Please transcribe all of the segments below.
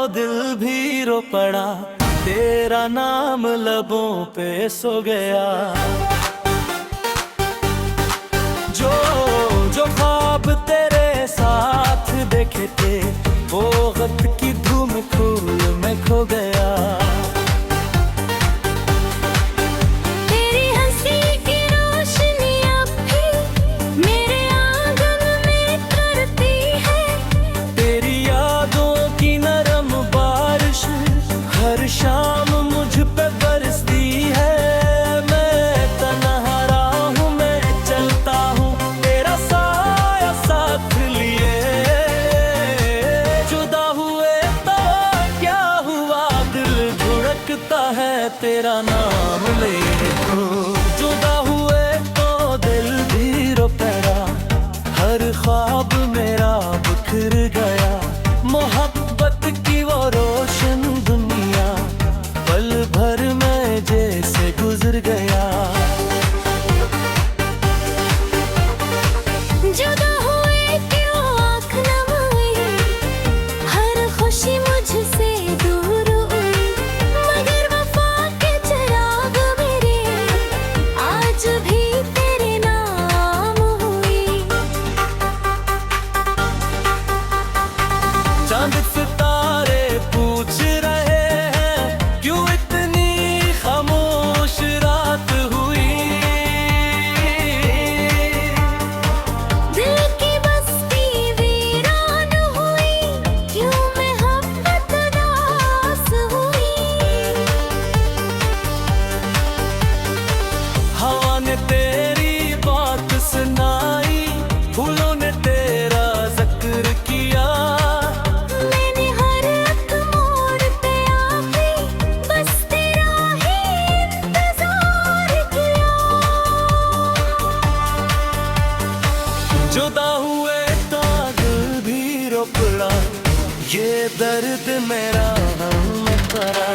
दिल भी रो पड़ा, तेरा नाम लबों पे सो गया। जो जो ख्वाब तेरे साथ देखे थे, वो वक्त की धूम फूल में खो गया। तेरी हंसी की रोशनी अब भी मेरे आंगन में करती है। तेरी यादों की नरम बारिश हर शाम मुझ पे बरसती है। मैं तन्हा राह में चलता हूँ, तेरा साया साथ लिए। जुदा हुए तो क्या हुआ, दिल धड़कता है तेरा नाम ले। जुदा हुए तो दिल भी रो पड़ा, हर ख्वाब मेरा बिखर गया। मोहब्बत की वो रोशन दुनिया पल भर में जैसे गुजर गया। जुदा हुए क्यों आँख नम हुई, हर खुशी मुझसे दूर हुई। मगर वफा के चिराग मेरे आज भी तेरे नाम हुई। चांद सितारे पूछ रहे हैं, क्यों इतनी खामोश रात हुई। दिल की बस्ती वीरान हुई, क्यों मोहब्बत नास हुई। हवा ने तेरी बात सुनाई, फूलों ने तेरा जिक्र किया। मैंने हर एक मोड़ पे आके बस तेरा ही इंतजार किया। जुदा हुए तो दिल भी रो पड़ा, ये दर्द मेरा हम करा।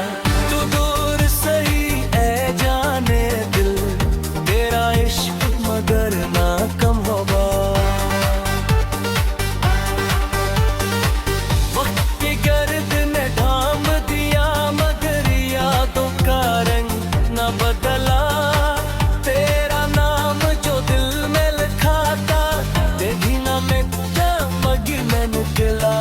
तू दूर सही ए जाने दिल, तेरा इश्क मगर ना कम होगा। वक्त की गर्द ने ढाम दिया, मगर यादों का रंग न बदला। तेरा नाम जो दिल में लिखा था, देखी ना मैं क्या मगर मैं निकला।